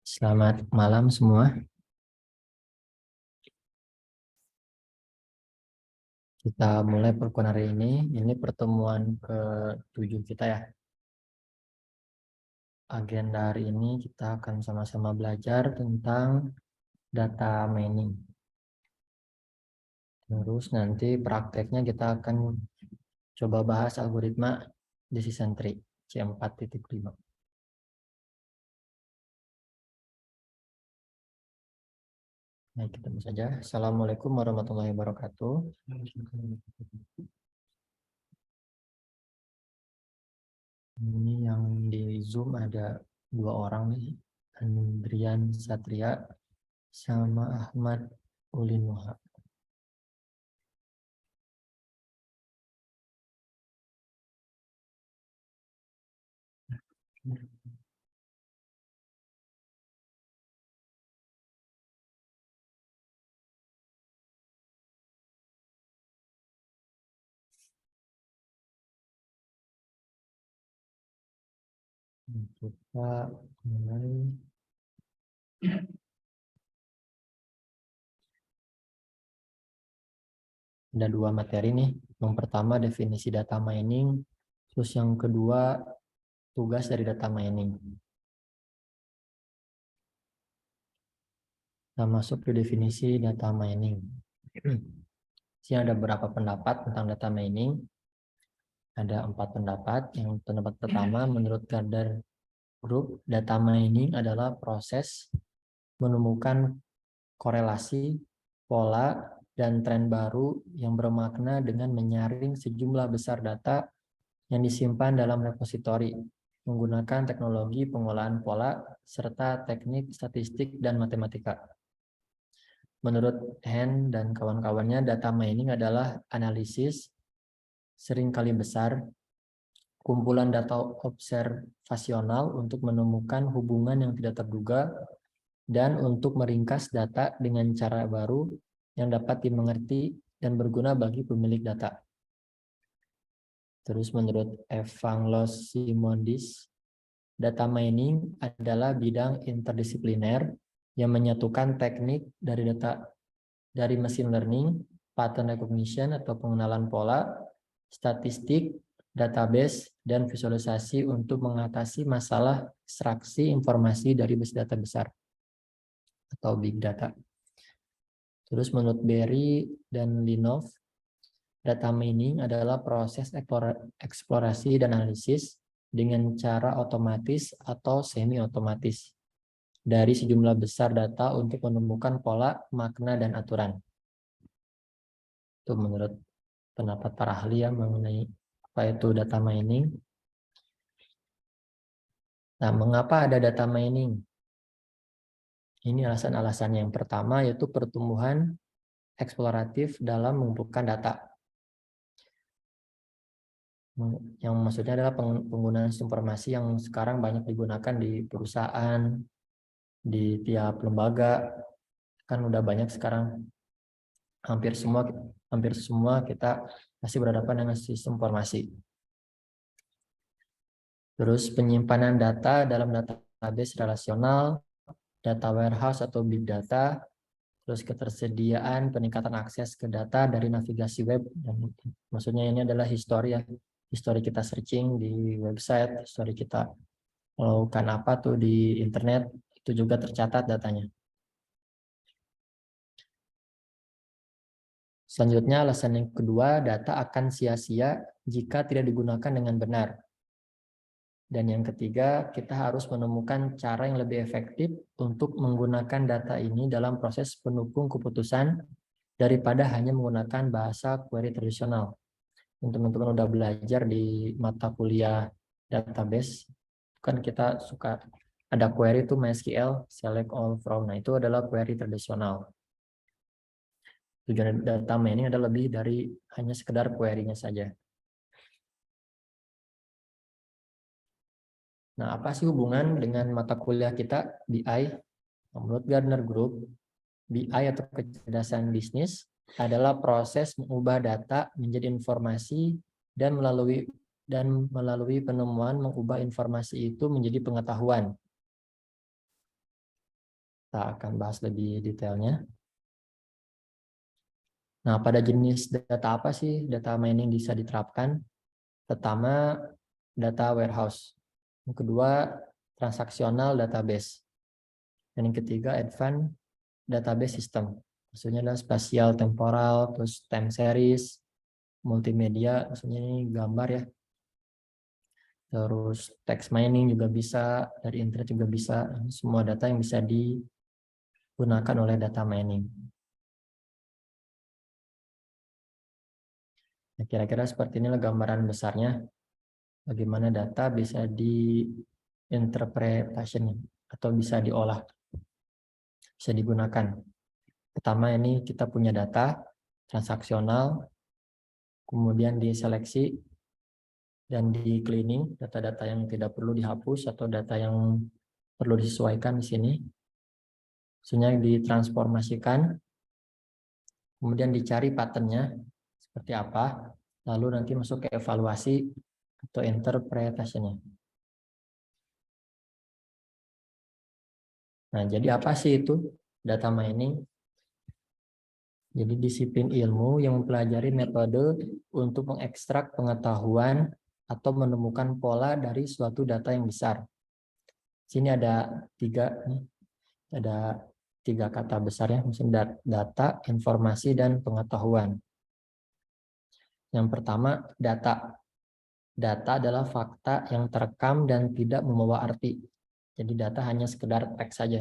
Selamat malam semua. Kita mulai pertemuan hari ini. Ini pertemuan ke-7 kita ya. Agenda hari ini kita akan sama-sama belajar tentang data mining. Terus nanti prakteknya kita akan coba bahas algoritma decision tree C4.5. Baik, kita mulai saja. Assalamualaikum warahmatullahi wabarakatuh. Ini yang di Zoom ada 2 orang nih, Andrian Satria sama Ahmad Ulinuha. Kita mulai. Ada 2 materi nih. Yang pertama definisi data mining, terus yang kedua tugas dari data mining. Kita masuk ke definisi data mining. Sini ada beberapa pendapat tentang data mining. Ada 4 pendapat. Yang pendapat pertama, menurut Gardner Group, data mining adalah proses menemukan korelasi, pola, dan tren baru yang bermakna dengan menyaring sejumlah besar data yang disimpan dalam repositori menggunakan teknologi pengolahan pola serta teknik statistik dan matematika. Menurut Hen dan kawan-kawannya, data mining adalah analisis seringkali besar kumpulan data observasional untuk menemukan hubungan yang tidak terduga dan untuk meringkas data dengan cara baru yang dapat dimengerti dan berguna bagi pemilik data. Terus menurut Evangelos Simondis, data mining adalah bidang interdisipliner yang menyatukan teknik dari machine learning, pattern recognition atau pengenalan pola, statistik, database, dan visualisasi untuk mengatasi masalah ekstraksi informasi dari base data besar atau big data. Terus menurut Berry dan Linov, data mining adalah proses eksplorasi dan analisis dengan cara otomatis atau semi-otomatis dari sejumlah besar data untuk menemukan pola, makna, dan aturan. Itu menurut pendapat para ahli yang mengenai apa itu data mining. Nah, mengapa ada data mining? Ini alasan-alasannya. Yang pertama yaitu pertumbuhan eksploratif dalam mengumpulkan data. Yang maksudnya adalah penggunaan informasi yang sekarang banyak digunakan di perusahaan, di tiap lembaga, kan udah banyak sekarang. Hampir semua kita masih berhadapan dengan sistem informasi. Terus penyimpanan data dalam database relasional, data warehouse atau big data, terus ketersediaan peningkatan akses ke data dari navigasi web, dan maksudnya ini adalah histori ya, histori kita searching di website, histori kita melakukan apa tuh di internet, itu juga tercatat datanya. Selanjutnya, alasan yang kedua, data akan sia-sia jika tidak digunakan dengan benar. Dan yang ketiga, kita harus menemukan cara yang lebih efektif untuk menggunakan data ini dalam proses pendukung keputusan daripada hanya menggunakan bahasa query tradisional. Teman-teman udah belajar di mata kuliah database, kan kita suka ada query itu MySQL, select all from. Nah, itu adalah query tradisional. Tujuan data mining adalah lebih dari hanya sekedar query-nya saja. Nah, apa sih hubungan dengan mata kuliah kita BI? Menurut Gardner Group, BI atau kecerdasan bisnis adalah proses mengubah data menjadi informasi dan melalui dan melalui penemuan mengubah informasi itu menjadi pengetahuan. Kita akan bahas lebih detailnya. Nah, pada jenis data apa sih data mining bisa diterapkan? Pertama, data warehouse. Yang kedua, transaksional database. Dan yang ketiga, advanced database system. Maksudnya adalah spasial temporal, terus time series, multimedia, maksudnya ini gambar ya. Terus text mining juga bisa, dari internet juga bisa. Semua data yang bisa digunakan oleh data mining. Nah, kira-kira seperti inilah gambaran besarnya bagaimana data bisa diinterpretasi atau bisa diolah, bisa digunakan. Pertama ini kita punya data transaksional, kemudian diseleksi dan di cleaning, data-data yang tidak perlu dihapus atau data yang perlu disesuaikan di sini. Maksudnya ditransformasikan, kemudian dicari patternnya seperti apa, lalu nanti masuk ke evaluasi atau interpretasinya. Nah, jadi apa sih itu data mining? Jadi disiplin ilmu yang mempelajari metode untuk mengekstrak pengetahuan atau menemukan pola dari suatu data yang besar. Sini ada tiga kata besar ya, misalnya data, informasi, dan pengetahuan. Yang pertama, data. Data adalah fakta yang terekam dan tidak membawa arti. Jadi data hanya sekedar teks saja.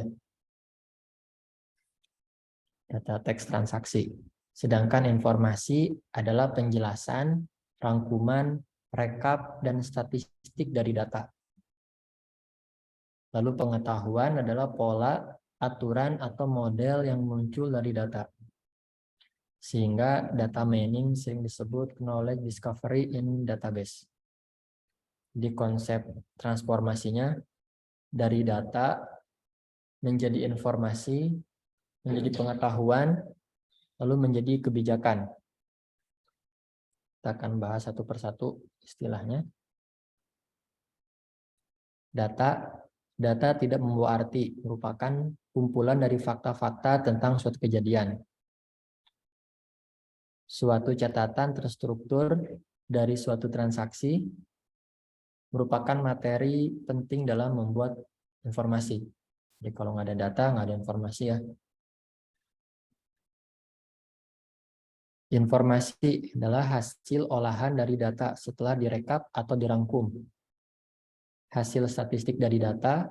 Data teks transaksi. Sedangkan informasi adalah penjelasan, rangkuman, rekap, dan statistik dari data. Lalu pengetahuan adalah pola, aturan, atau model yang muncul dari data. Sehingga data mining sering disebut knowledge discovery in database. Di konsep transformasinya dari data menjadi informasi, menjadi pengetahuan, lalu menjadi kebijakan. Kita akan bahas satu persatu istilahnya. Data tidak membawa arti, merupakan kumpulan dari fakta-fakta tentang suatu kejadian. Suatu catatan terstruktur dari suatu transaksi merupakan materi penting dalam membuat informasi. Jadi kalau nggak ada data, nggak ada informasi ya. Informasi adalah hasil olahan dari data setelah direkap atau dirangkum. Hasil statistik dari data,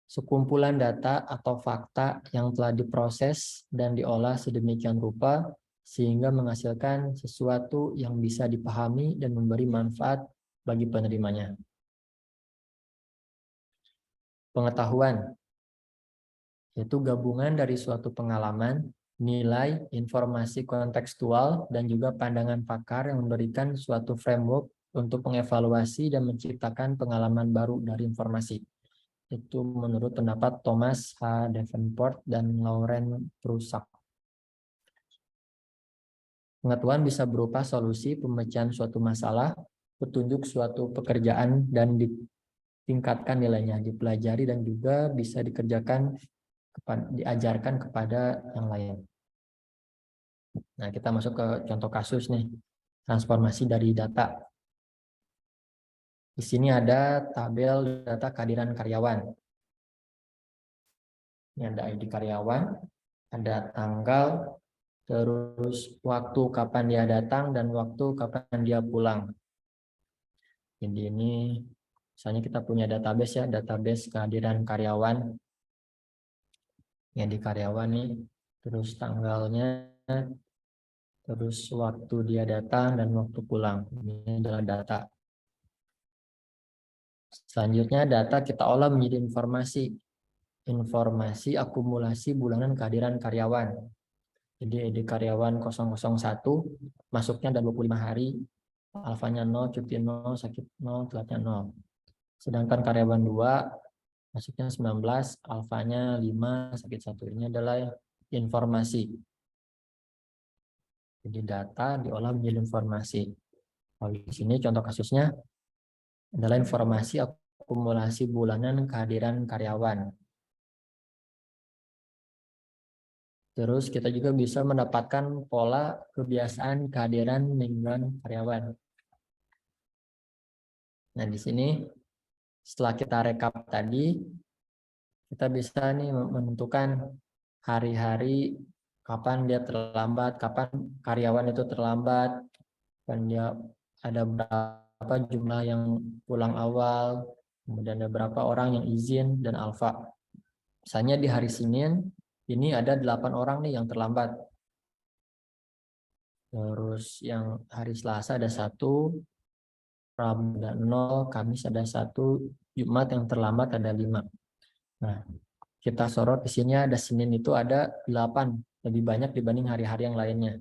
sekumpulan data atau fakta yang telah diproses dan diolah sedemikian rupa sehingga menghasilkan sesuatu yang bisa dipahami dan memberi manfaat bagi penerimanya. Pengetahuan, yaitu gabungan dari suatu pengalaman, nilai, informasi kontekstual, dan juga pandangan pakar yang memberikan suatu framework untuk mengevaluasi dan menciptakan pengalaman baru dari informasi. Itu menurut pendapat Thomas H. Davenport dan Lauren Prusak. Pengetahuan bisa berupa solusi pemecahan suatu masalah, petunjuk suatu pekerjaan, dan ditingkatkan nilainya, dipelajari, dan juga bisa diajarkan kepada yang lain. Nah, kita masuk ke contoh kasus nih, transformasi dari data. Di sini ada tabel data kehadiran karyawan. Ini ada ID karyawan, ada tanggal, terus waktu kapan dia datang dan waktu kapan dia pulang. Jadi ini misalnya kita punya database ya, database kehadiran karyawan. Yang di karyawan nih, terus tanggalnya, terus waktu dia datang dan waktu pulang. Ini adalah data. Selanjutnya data kita olah menjadi informasi. Informasi akumulasi bulanan kehadiran karyawan. Jadi ID karyawan 001 masuknya ada 25 hari, alfanya 0, cuti 0, sakit 0, telatnya 0. Sedangkan karyawan 2 masuknya 19, alfanya 5, sakit 1. Ini adalah informasi. Jadi data diolah menjadi informasi. Kalau di sini contoh kasusnya adalah informasi akumulasi bulanan kehadiran karyawan. Terus kita juga bisa mendapatkan pola kebiasaan kehadiran mingguan karyawan. Nah, di sini setelah kita rekap tadi, kita bisa nih menentukan hari-hari kapan dia terlambat, kapan karyawan itu terlambat, dan dia ada berapa jumlah yang pulang awal, kemudian ada berapa orang yang izin dan alfa. Misalnya di hari Senin ini ada 8 orang nih yang terlambat. Terus yang hari Selasa ada 1, Rabu ada 0, Kamis ada 1, Jumat yang terlambat ada 5. Nah, kita sorot di sini ada Senin itu ada 8, lebih banyak dibanding hari-hari yang lainnya.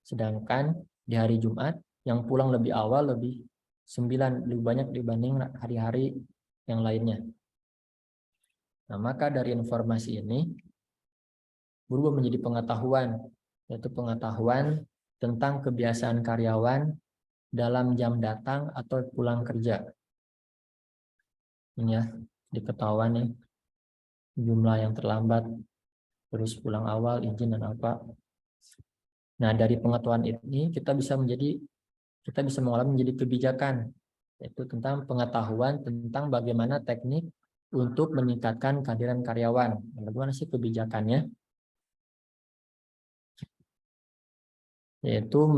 Sedangkan di hari Jumat yang pulang lebih awal lebih 9, lebih banyak dibanding hari-hari yang lainnya. Nah, maka dari informasi ini berubah menjadi pengetahuan, yaitu pengetahuan tentang kebiasaan karyawan dalam jam datang atau pulang kerja. Ini ya, diketahuan nih jumlah yang terlambat, terus pulang awal, izin dan apa. Nah, dari pengetahuan ini kita bisa mengolah menjadi kebijakan, yaitu tentang pengetahuan tentang bagaimana teknik untuk meningkatkan kehadiran karyawan. Bagaimana sih kebijakannya? Yaitu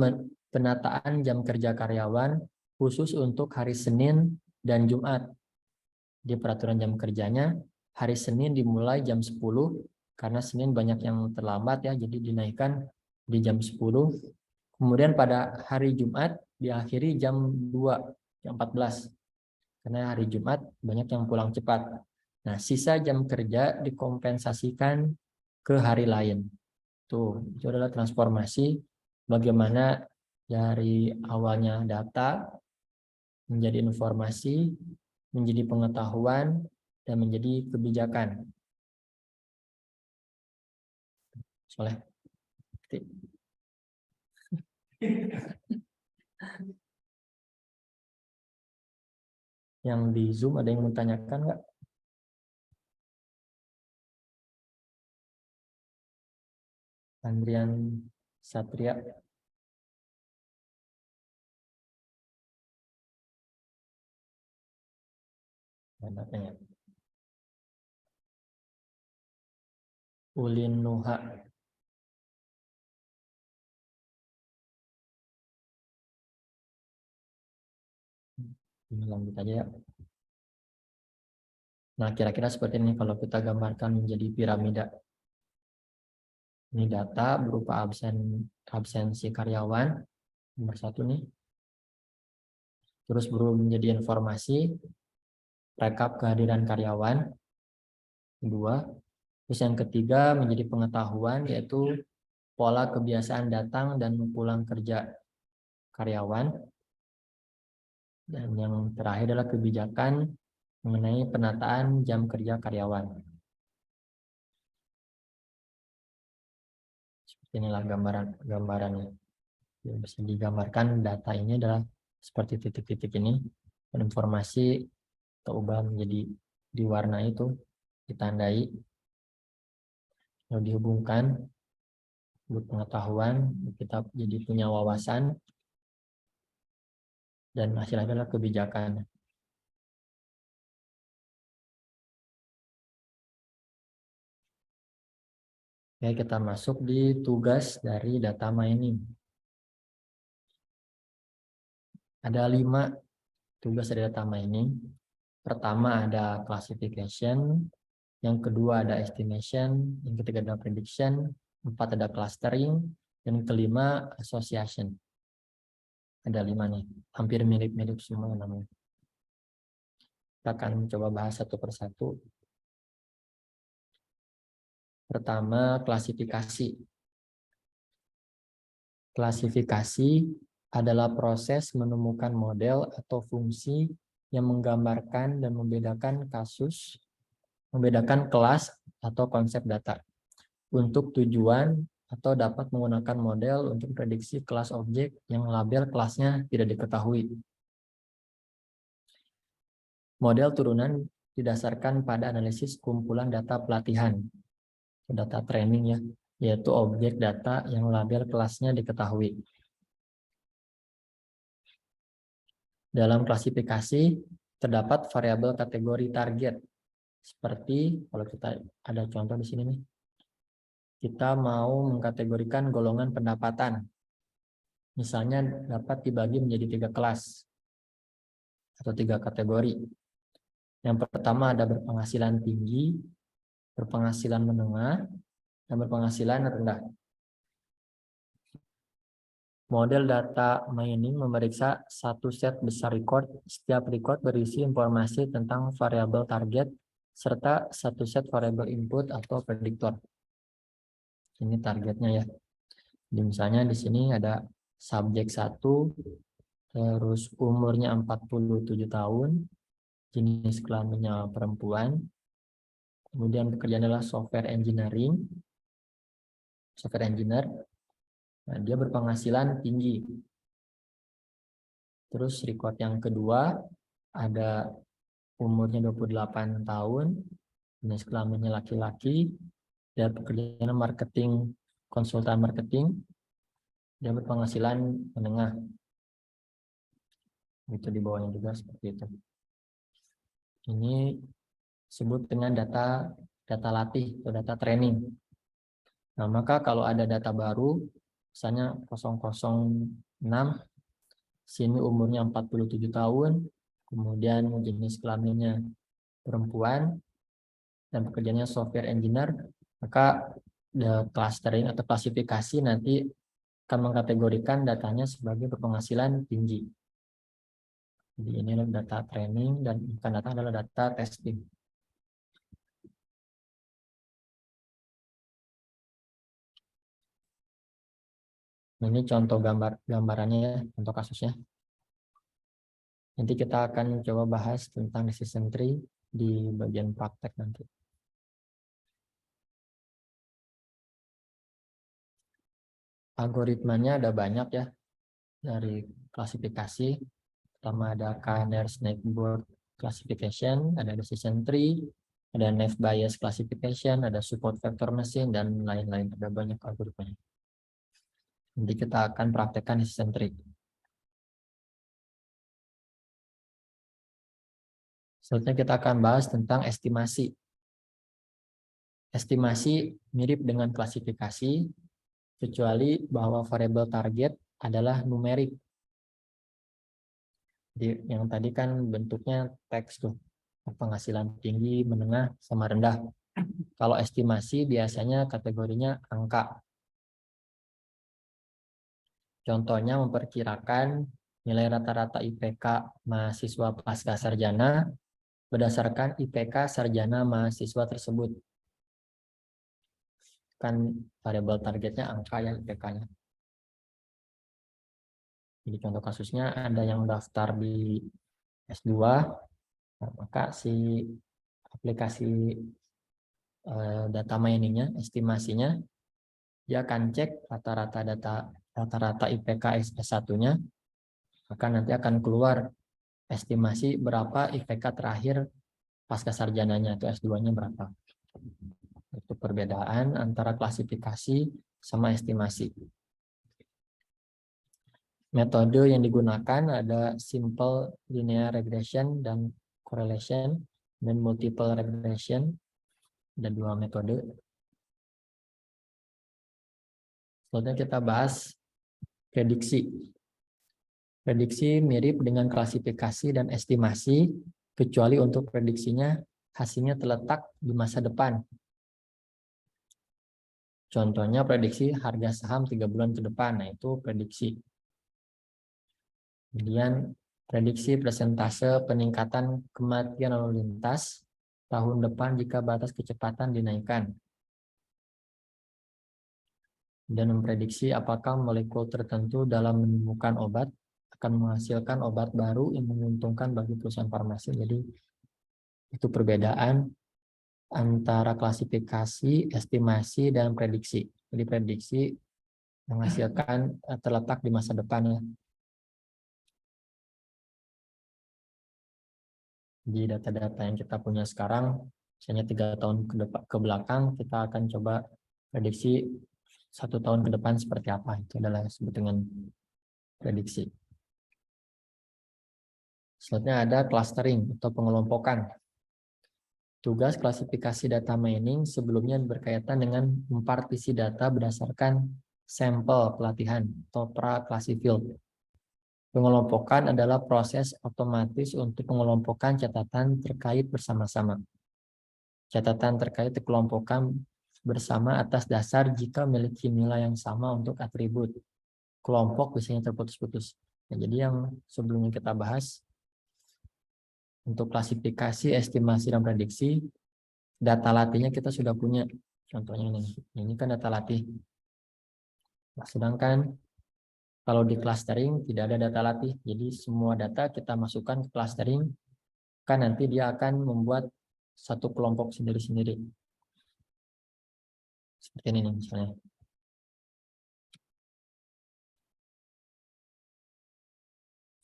penataan jam kerja karyawan khusus untuk hari Senin dan Jumat. Di peraturan jam kerjanya, hari Senin dimulai jam 10, karena Senin banyak yang terlambat ya, jadi dinaikkan di jam 10. Kemudian pada hari Jumat diakhiri jam 2, jam 14. Karena hari Jumat banyak yang pulang cepat. Nah, sisa jam kerja dikompensasikan ke hari lain. Tuh, itu adalah transformasi bagaimana dari awalnya data menjadi informasi, menjadi pengetahuan, dan menjadi kebijakan. Soleh. Yang di Zoom ada yang mau tanyakan nggak? Andrian Satria. Tanya. Ulin Nuha. Ini lanjut aja ya. Nah, kira-kira seperti ini kalau kita gambarkan menjadi piramida. Ini data berupa absensi karyawan, nomor 1 nih. Terus berubah menjadi informasi, rekap kehadiran karyawan, 2. Terus yang ketiga menjadi pengetahuan, yaitu pola kebiasaan datang dan pulang kerja karyawan. Dan yang terakhir adalah kebijakan mengenai penataan jam kerja karyawan. Seperti inilah gambarannya. Yang bisa digambarkan data ini adalah seperti titik-titik ini. Informasi atau ubah menjadi diwarna itu, ditandai, lalu dihubungkan pengetahuan, kita jadi punya wawasan, dan hasilnya adalah kebijakan. Oke, kita masuk di tugas dari data mining. Ada 5 tugas dari data mining. Pertama ada classification, yang kedua ada estimation, yang ketiga ada prediction, 4 ada clustering, dan kelima association. Ada 5 nih, hampir mirip-mirip semua namanya. Kita akan coba bahas satu persatu. Pertama, klasifikasi. Klasifikasi adalah proses menemukan model atau fungsi yang menggambarkan dan membedakan kelas atau konsep data untuk tujuan atau dapat menggunakan model untuk prediksi kelas objek yang label kelasnya tidak diketahui. Model turunan didasarkan pada analisis kumpulan data pelatihan, data training ya, yaitu objek data yang label kelasnya diketahui. Dalam klasifikasi terdapat variabel kategori target. Seperti kalau kita ada contoh di sini nih. Kita mau mengkategorikan golongan pendapatan. Misalnya dapat dibagi menjadi 3 kelas atau 3 kategori. Yang pertama ada berpenghasilan tinggi, berpenghasilan menengah, dan berpenghasilan rendah. Model data mining memeriksa satu set besar record. Setiap record berisi informasi tentang variabel target serta satu set variabel input atau prediktor. Ini targetnya ya. Jadi misalnya di sini ada subjek 1, terus umurnya 47 tahun, jenis kelaminnya perempuan, kemudian pekerjaan adalah software engineer. Nah, dia berpenghasilan tinggi. Terus record yang kedua ada umurnya 28 tahun, jenis kelaminnya laki-laki, dan pekerjaan marketing, konsultan marketing, dia berpenghasilan menengah. Itu di bawahnya juga seperti itu. Ini disebut dengan data latih atau data training. Nah, maka kalau ada data baru, misalnya 006, sini umurnya 47 tahun, kemudian jenis kelaminnya perempuan, dan pekerjaannya software engineer, maka clustering atau klasifikasi nanti akan mengkategorikan datanya sebagai berpenghasilan tinggi. Jadi ini adalah data training dan bukan data adalah data testing. Ini contoh gambarannya ya, contoh kasusnya. Nanti kita akan coba bahas tentang decision tree di bagian praktek nanti. Algoritmanya ada banyak ya, dari klasifikasi. Pertama ada Kanner Snakeboard Classification, ada decision tree, ada Naive Bayes Classification, ada support vector machine, dan lain-lain. Ada banyak algoritmanya. Nanti kita akan praktekkan decision tree. Selanjutnya kita akan bahas tentang estimasi. Estimasi mirip dengan klasifikasi, kecuali bahwa variabel target adalah numerik. Jadi yang tadi kan bentuknya teks tuh, penghasilan tinggi, menengah, sama rendah. Kalau estimasi biasanya kategorinya angka. Contohnya memperkirakan nilai rata-rata IPK mahasiswa pasca sarjana berdasarkan IPK sarjana mahasiswa tersebut. Kan variabel targetnya angka ya IPK-nya. Jadi contoh kasusnya ada yang daftar di S2, maka si aplikasi data miningnya, estimasinya, dia akan cek rata-rata IPK S1-nya, maka nanti akan keluar estimasi berapa IPK terakhir pasca sarjananya, itu S2-nya berapa. Itu perbedaan antara klasifikasi sama estimasi. Metode yang digunakan ada simple linear regression dan correlation, dan multiple regression. Ada 2 metode. Selanjutnya kita bahas prediksi. Prediksi mirip dengan klasifikasi dan estimasi, kecuali untuk prediksinya hasilnya terletak di masa depan. Contohnya prediksi harga saham 3 bulan ke depan, nah itu prediksi. Kemudian prediksi persentase peningkatan kematian lalu lintas tahun depan jika batas kecepatan dinaikkan. Dan memprediksi apakah molekul tertentu dalam menemukan obat akan menghasilkan obat baru yang menguntungkan bagi perusahaan farmasi. Jadi itu perbedaan antara klasifikasi, estimasi, dan prediksi. Jadi prediksi menghasilkan terletak di masa depan ya. Di data-data yang kita punya sekarang, misalnya 3 tahun ke belakang, kita akan coba prediksi 1 tahun ke depan seperti apa. Itu adalah disebut dengan prediksi. Selanjutnya ada clustering atau pengelompokan. Tugas klasifikasi data mining sebelumnya berkaitan dengan mempartisi data berdasarkan sampel pelatihan atau pra-classified. Pengelompokan adalah proses otomatis untuk pengelompokan catatan terkait bersama-sama. Catatan terkait dikelompokkan bersama atas dasar jika memiliki nilai yang sama untuk atribut. Kelompok biasanya terputus-putus. Nah, jadi yang sebelumnya kita bahas, untuk klasifikasi, estimasi, dan prediksi, data latihnya kita sudah punya. Contohnya ini kan data latih. Nah, sedangkan kalau di clustering tidak ada data latih. Jadi semua data kita masukkan ke clustering, kan nanti dia akan membuat satu kelompok sendiri-sendiri. Seperti ini nih misalnya.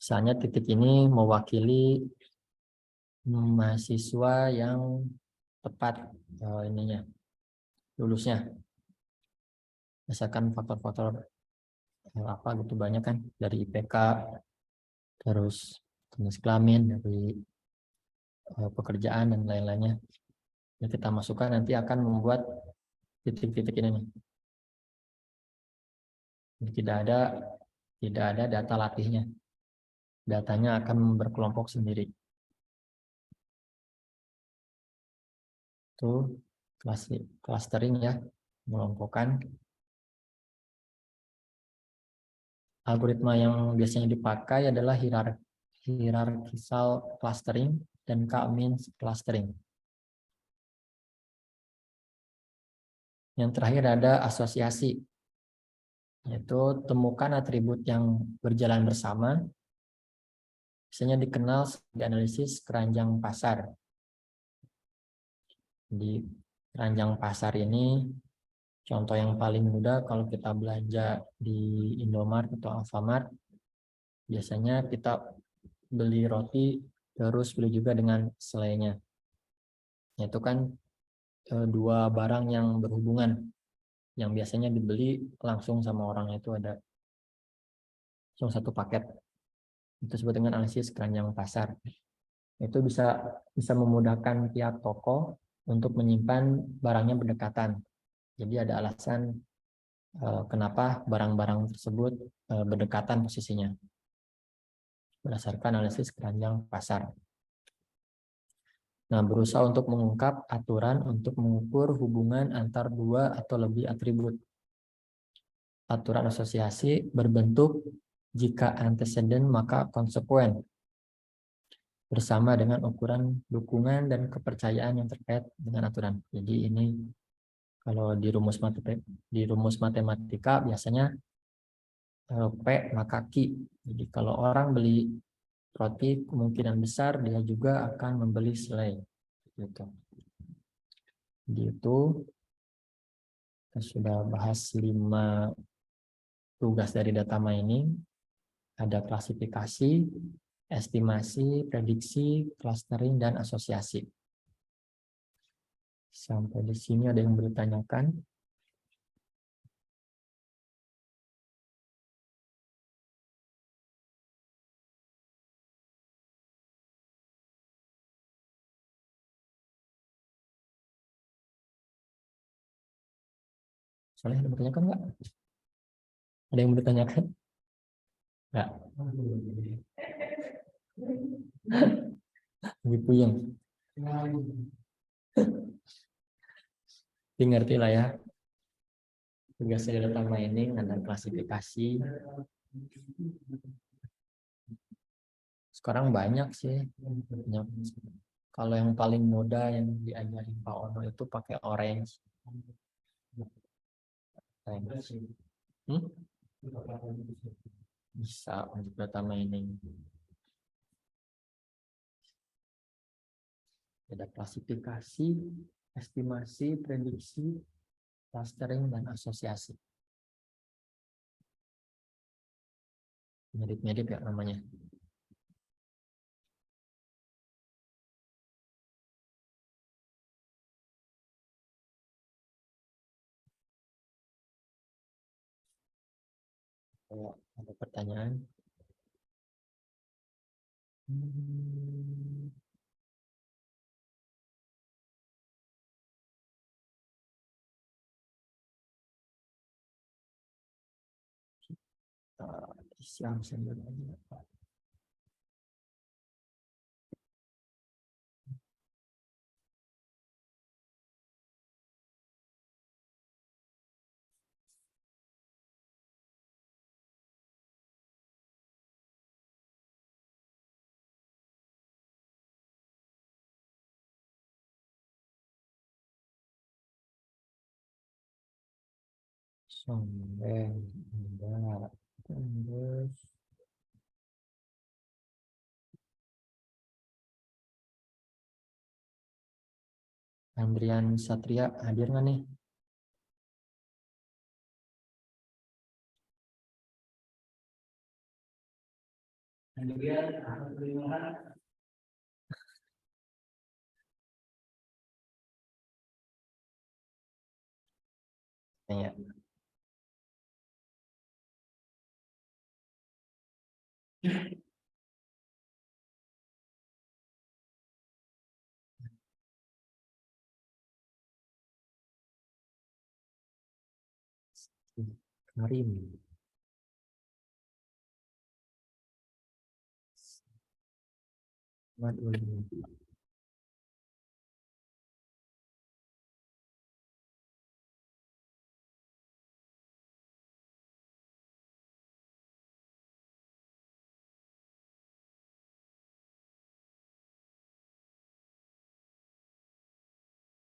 Misalnya titik ini mewakili mahasiswa yang tepat ininya lulusnya. Misalkan faktor-faktor apa gitu banyak kan, dari IPK, terus jenis kelamin, dari pekerjaan dan lain-lainnya. Yang kita masukkan nanti akan membuat titik-titik ini nih. Tidak ada data latihnya. Datanya akan berkelompok sendiri. Itu clustering ya, mengelompokkan. Algoritma yang biasanya dipakai adalah hierarchical clustering dan K-means clustering. Yang terakhir ada asosiasi, yaitu temukan atribut yang berjalan bersama, biasanya dikenal sebagai analisis keranjang pasar. Di keranjang pasar ini, contoh yang paling mudah kalau kita belanja di Indomaret atau Alfamart, biasanya kita beli roti terus beli juga dengan selainya. Itu kan dua barang yang berhubungan, yang biasanya dibeli langsung sama orang itu ada langsung satu paket. Itu disebut dengan analisis keranjang pasar. Itu bisa memudahkan pihak toko untuk menyimpan barangnya berdekatan. Jadi ada alasan kenapa barang-barang tersebut berdekatan posisinya berdasarkan analisis keranjang pasar. Nah, berusaha untuk mengungkap aturan untuk mengukur hubungan antar dua atau lebih atribut. Aturan asosiasi berbentuk jika antecedent maka konsekuen, bersama dengan ukuran dukungan dan kepercayaan yang terkait dengan aturan. Jadi ini kalau di rumus matematika biasanya P maka Q. Jadi kalau orang beli roti, kemungkinan besar dia juga akan membeli selai. Gitu. Jadi itu kita sudah bahas 5 tugas dari data mining. Ada klasifikasi, estimasi, prediksi, clustering, dan asosiasi. Sampai di sini ada yang bertanyakan? Soalnya ada yang bertanyakan nggak? Ada yang bertanyakan? Nggak. Lebih puyeng. Tapi ngerti lah ya. Tugas dari data mining ada klasifikasi. Sekarang banyak sih. Banyak. Kalau yang paling mudah yang diajarin Pak Ono itu pakai Orange. Hmm? Bisa untuk data mining. Ada klasifikasi, estimasi, prediksi, clustering, dan asosiasi. Mirip-mirip ya namanya. Ada pertanyaan? Siang sebenarnya. Sombeng, enggak. Terus Andrian Satria hadir nggak nih? Ya, Karim. Ahmad Ulum.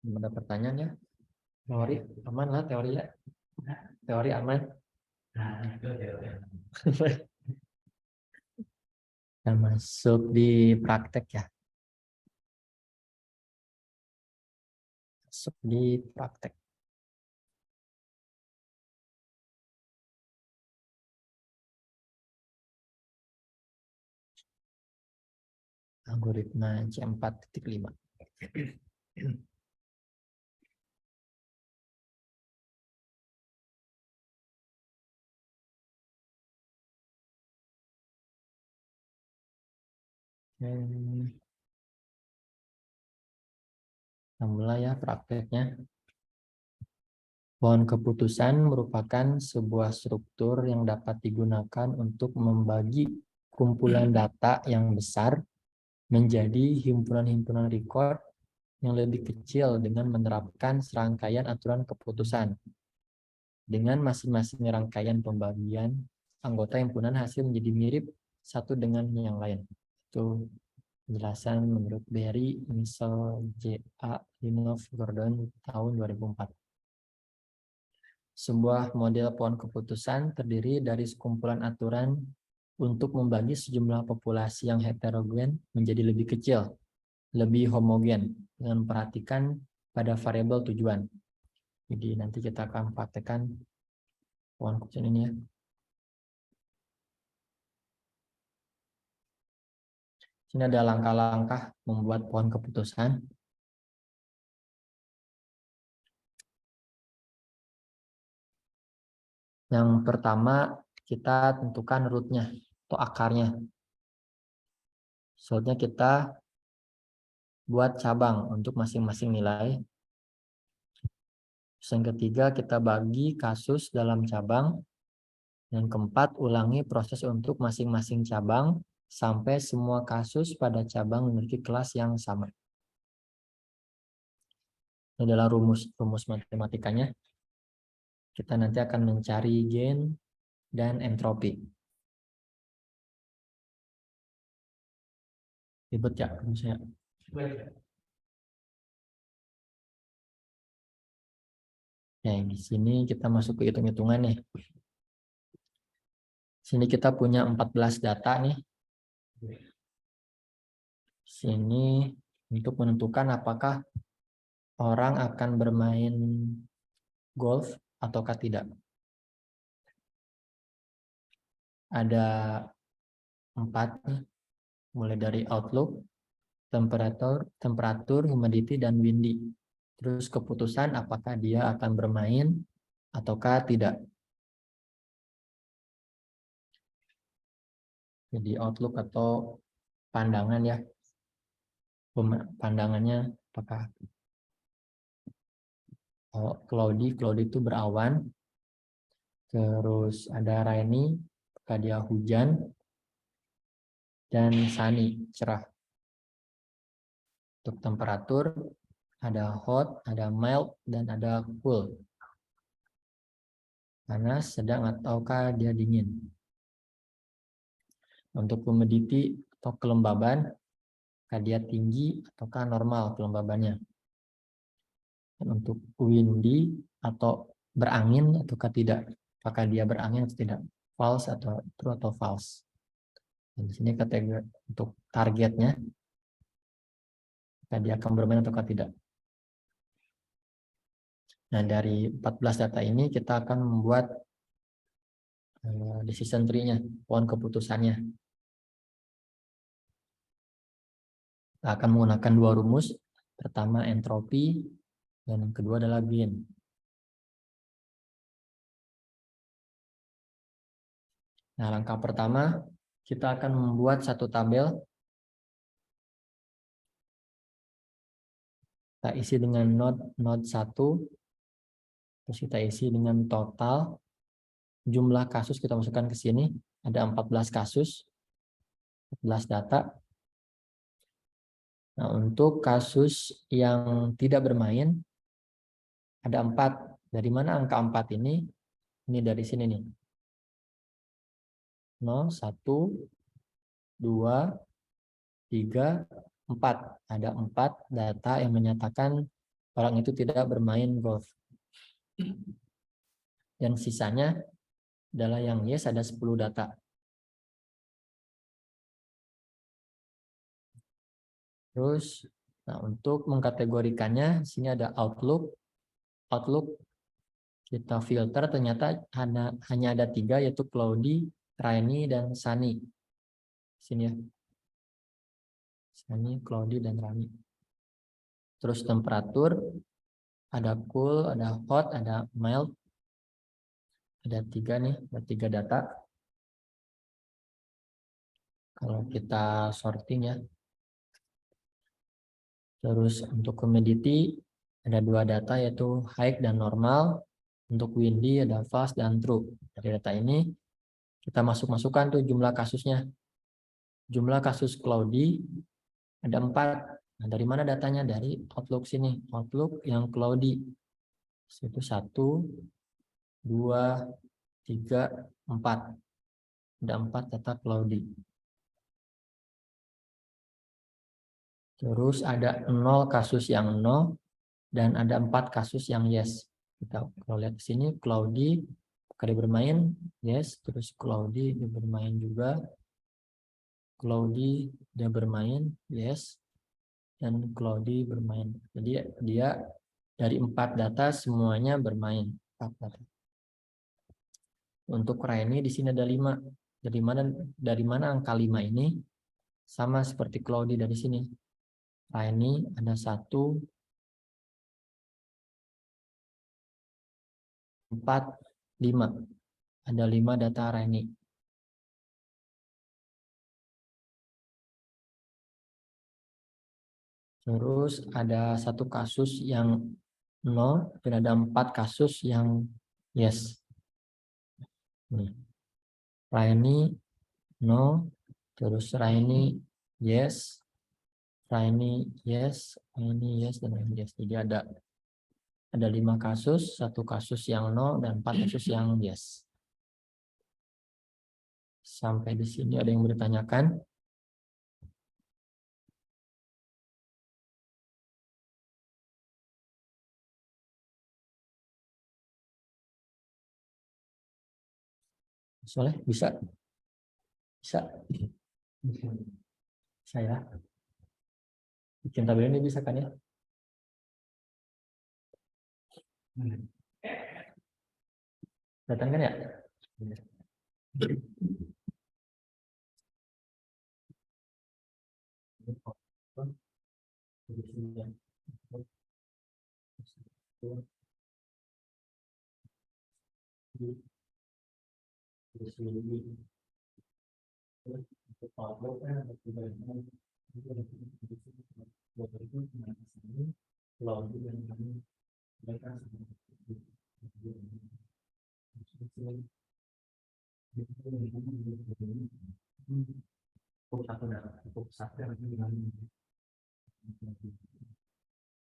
Ada pertanyaan ya? Teori aman lah teori ya. Teori aman. Kita masuk di praktek ya. Masuk di praktek. Algoritma C4.5. Kita mulai ya prakteknya. Pohon keputusan merupakan sebuah struktur yang dapat digunakan untuk membagi kumpulan data yang besar menjadi himpunan-himpunan record yang lebih kecil dengan menerapkan serangkaian aturan keputusan. Dengan masing-masing rangkaian pembagian, anggota himpunan hasil menjadi mirip satu dengan yang lain. Itu penjelasan menurut Barry, Misel, J.A. Linov, Gordon, tahun 2004. Sebuah model pohon keputusan terdiri dari sekumpulan aturan untuk membagi sejumlah populasi yang heterogen menjadi lebih kecil, lebih homogen, dengan memperhatikan pada variabel tujuan. Jadi nanti kita akan praktekkan pohon keputusan ini ya. Sini ada langkah-langkah membuat pohon keputusan. Yang pertama, kita tentukan rootnya atau akarnya. Selanjutnya kita buat cabang untuk masing-masing nilai. Yang ketiga, kita bagi kasus dalam cabang. Yang keempat, ulangi proses untuk masing-masing cabang sampai semua kasus pada cabang memiliki kelas yang sama. Ini adalah rumus matematikanya. Kita nanti akan mencari gain dan entropi. Ribet ya rumusnya. Nah, di sini kita masuk ke hitung-hitungan nih. Sini kita punya 14 data nih. Sini untuk menentukan apakah orang akan bermain golf ataukah tidak. Ada 4 nih, mulai dari outlook, temperatur, humidity, dan windy. Terus keputusan apakah dia akan bermain ataukah tidak. Jadi outlook atau pandangan ya. Pandangannya apakah cloudy itu berawan. Terus ada rainy, apakah dia hujan. Dan sunny, cerah. Untuk temperatur ada hot, ada mild, dan ada cool. Panas, sedang, ataukah dia dingin. Untuk humidity atau kelembaban, apakah dia tinggi ataukah normal kelembabannya. Dan untuk windy atau berangin ataukah tidak, apakah dia berangin atau tidak, false atau true atau false. Dan di sini kategori untuk targetnya, apakah dia akan bermain ataukah tidak. Nah, dari 14 data ini kita akan membuat decision tree-nya, pohon keputusannya. Kita akan menggunakan dua rumus. Pertama entropi, dan yang kedua adalah gain. Nah, langkah pertama, kita akan membuat satu tabel. Kita isi dengan node 1, terus kita isi dengan total. Jumlah kasus kita masukkan ke sini, ada 14 kasus, 14 data. Nah, untuk kasus yang tidak bermain, ada 4. Dari mana angka 4 ini? Ini dari sini nih. 0, 1, 2, 3, 4. Ada 4 data yang menyatakan orang itu tidak bermain golf. Dan sisanya adalah yang yes, ada 10 data. Terus, nah untuk mengkategorikannya, sini ada outlook. Outlook kita filter, ternyata hanya ada 3, yaitu cloudy, rainy, dan sunny. Sini ya. Sunny, cloudy, dan rainy. Terus temperatur, ada cool, ada hot, ada mild. Ada 3 nih, ada 3 data. Kalau kita sorting ya. Terus untuk humidity ada 2 data, yaitu high dan normal. Untuk windy ada fast dan true. Dari data ini kita masukkan tuh jumlah kasusnya. Jumlah kasus cloudy ada 4. Nah, dari mana datanya? Dari outlook sini. Outlook yang cloudy. Itu 1, 2, 3, 4. Ada 4 data cloudy. Terus ada 0 kasus yang no, dan ada 4 kasus yang yes. Kita kalau lihat di sini cloudy, dia bermain, yes. Terus cloudy dia bermain juga, cloudy dia bermain, yes. Dan cloudy bermain. Jadi dia dari 4 data semuanya bermain. 4 data. Untuk rainy di sini ada 5. Dari mana angka 5 ini? Sama seperti cloudy dari sini. Rainy ada 1, 4, 5. Ada 5 data rainy. Terus ada 1 kasus yang no, dan ada 4 kasus yang yes. Nih. Rainy no, terus rainy yes, rainy yes, rainy yes, dan rainy yes. Jadi ada 5 kasus, 1 kasus yang no, dan 4 kasus yang yes. Sampai di sini ada yang bertanyakan? Soleh, bisa? Bisa? Saya bikin tabel ini bisa kan ya? Datang kan ya?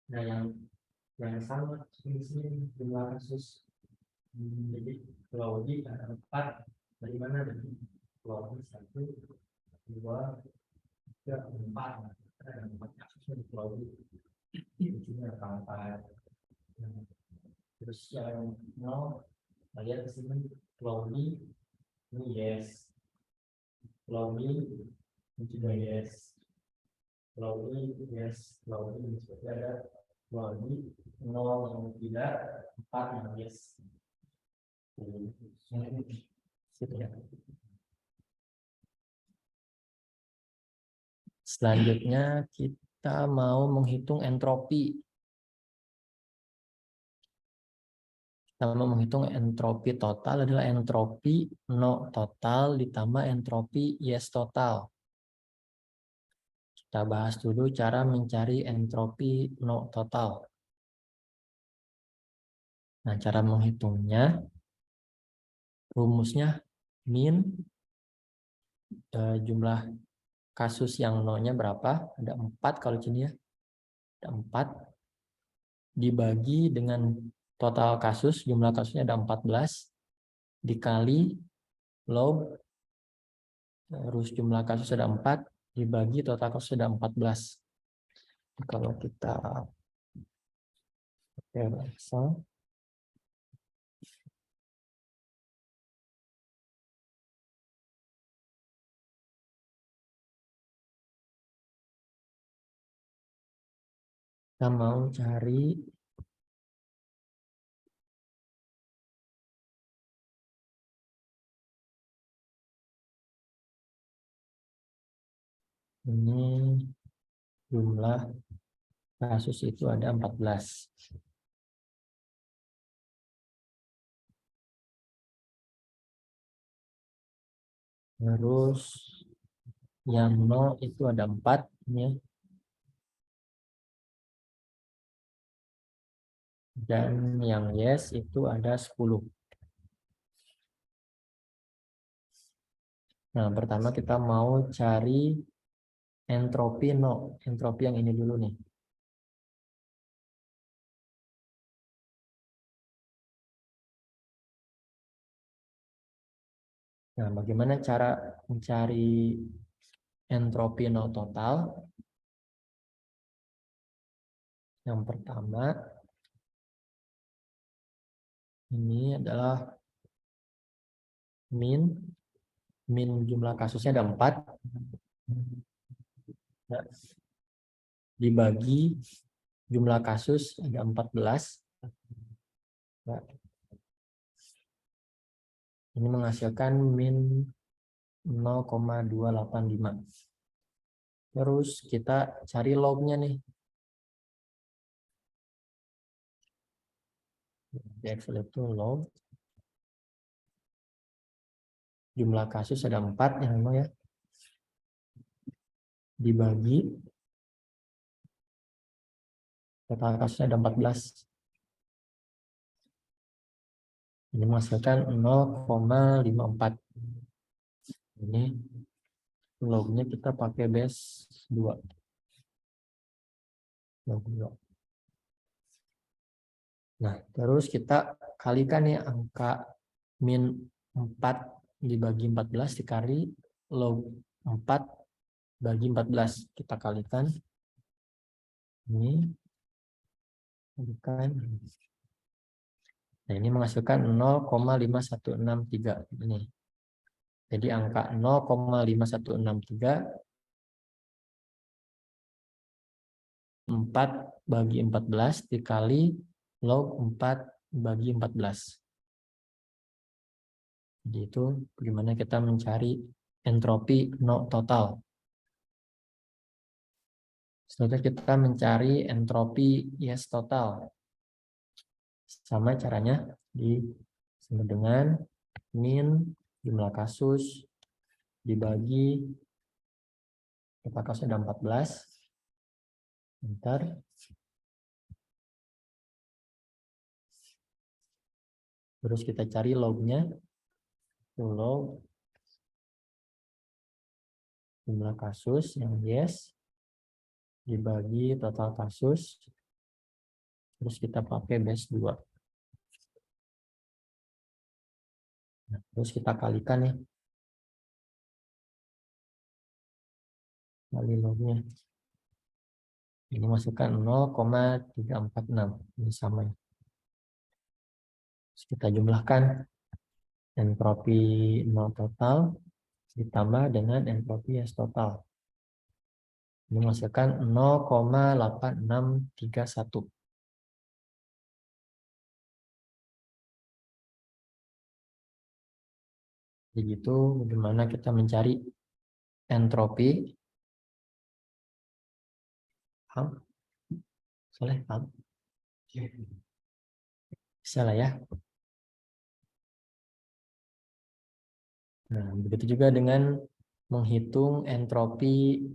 Nah, yang sama di sini jumlah kasus. Jadi Pulau G ada 4, dari mana? Dari Pulau G 1, 2, 3, 4. Ada 4 kasusnya di Pulau G. Di sini ada 4. Terus yang 0, lihat ke sini Pulau G ini yes. Pulau G ini juga yes. Pulau G yes. Pulau G ini seperti ada Pulau G 0 yang tidak, 4 yang yes. Selanjutnya kita mau menghitung entropi. Kita mau menghitung entropi total adalah entropi no total ditambah entropi yes total. Kita bahas dulu cara mencari entropi no total. Nah, cara menghitungnya, rumusnya min jumlah kasus yang no-nya berapa? Ada 4 kalau sini ya. Ada 4 dibagi dengan total kasus, jumlah kasusnya ada 14 dikali log, terus jumlah kasus ada 4 dibagi total kasus ada 14. Kalau kita pakai Excel, kita mau cari ini jumlah kasus itu ada 14. Terus yang no itu ada 4 ya. Dan yang yes itu ada 10. Nah, pertama kita mau cari entropi no. Entropi yang ini dulu nih. Nah, bagaimana cara mencari entropi no total? Yang pertama, ini adalah min jumlah kasusnya ada 4. Nah, dibagi jumlah kasus ada 14. Nah, ini menghasilkan min 0,285. Terus kita cari lognya nih. Di Excel itu log. Jumlah kasus ada 4 ya memang ya. Dibagi total kasusnya ada 14. Ini menghasilkan 0,54. Ini lognya kita pakai base 2. Nah, terus kita kalikan nih angka min 4 dibagi 14 dikali log 4 bagi 14. Kita kalikan. Ini kalikan. Nah, ini menghasilkan 0,5163 ini. Jadi angka 0,5163 4 bagi 14 dikali log 4 bagi 14. Jadi itu bagaimana kita mencari entropi no total. Selanjutnya kita mencari entropi yes total. Sama caranya sama dengan min jumlah kasus dibagi total kasus ada 14. Enter. Terus kita cari lognya. Log jumlah kasus yang yes dibagi total kasus. Terus kita pakai base 2. Nah, terus kita kalikan nih. Kali lognya. Ini masukkan 0,346. Ini sama ya. Terus kita jumlahkan entropi 0 total ditambah dengan entropi yes total. Ini menghasilkan 0,8631. Begitu bagaimana kita mencari entropi. Paham? Soleh, paham? Bisa lah ya. Nah, begitu juga dengan menghitung entropi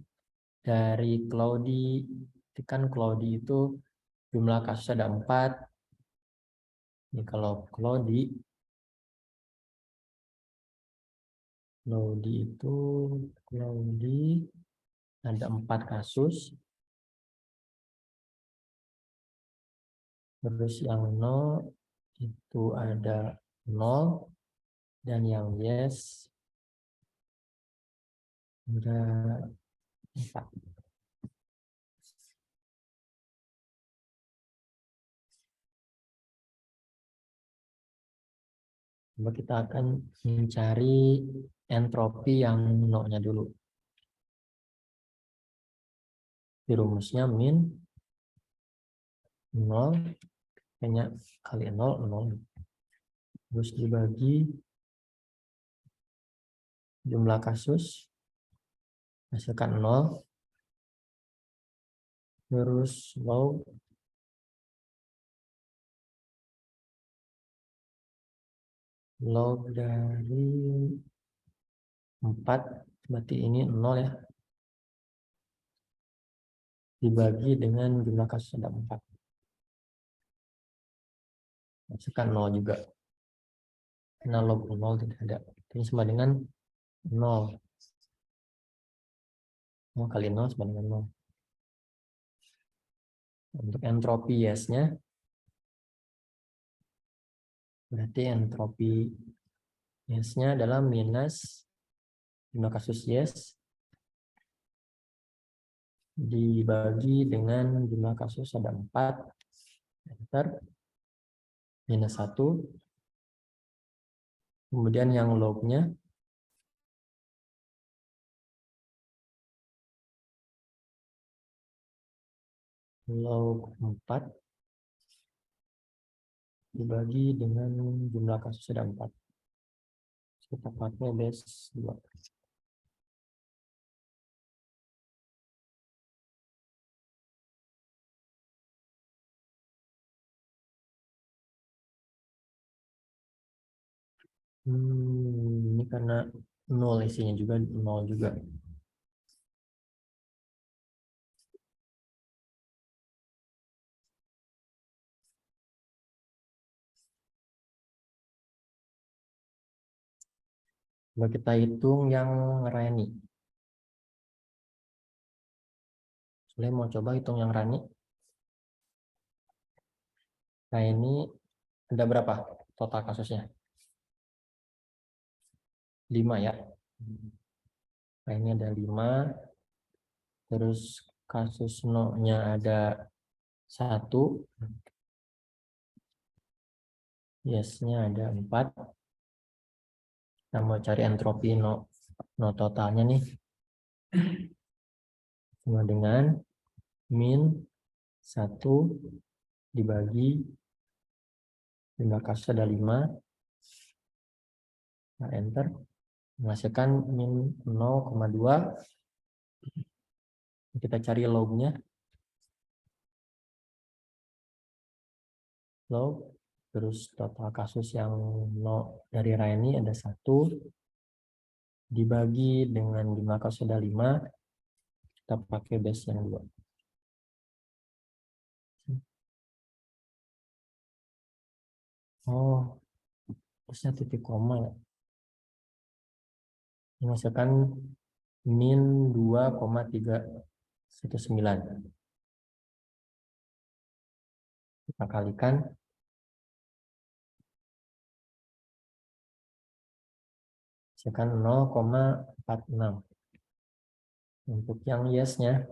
dari cloudy. Kan cloudy itu jumlah kasus ada 4. Ini kalau cloudy itu ada 4 kasus. Terus yang 0 itu ada 0 dan yang yes ada 4. Coba kita akan mencari entropi yang nolnya dulu. Di rumusnya min 0 hanya kali 0, 0. Terus dibagi jumlah kasus, hasilkan 0. Terus log dari 4, berarti ini 0 ya. Dibagi dengan jumlah kasus ada 4. Hasilkan 0 juga. Karena log 0 tidak ada. Ini sama dengan 0. 0 kali 0 sama dengan 0. Untuk entropi yes-nya, berarti entropi yes-nya adalah minus jumlah kasus yes dibagi dengan jumlah kasus ada 4. Enter. Minus 1. Kemudian yang lognya log 4 dibagi dengan jumlah kasus ada 4. Kita pakai base 2. Ini karena 0 isinya juga 0 juga. Coba kita hitung yang Rani. Saya mau coba hitung yang Rani. Nah ini ada berapa total kasusnya? 5 ya. Nah ini ada 5. Terus kasus no-nya ada 1. Yes-nya ada 4. Kita mau cari entropi no totalnya nih. Sama dengan min 1 dibagi jumlah kasus ada 5. Nah, enter. Menghasilkan min 0,2. Kita cari lognya. Log. Terus total kasus yang no dari Raini ada 1. dibagi dengan 5 kalau sudah 5, kita pakai base yang 2. Oh, terusnya titik koma ya. Menghasilkan min 2,319. Kita kalikan. Menghasilkan 0,46. Untuk yang yes-nya,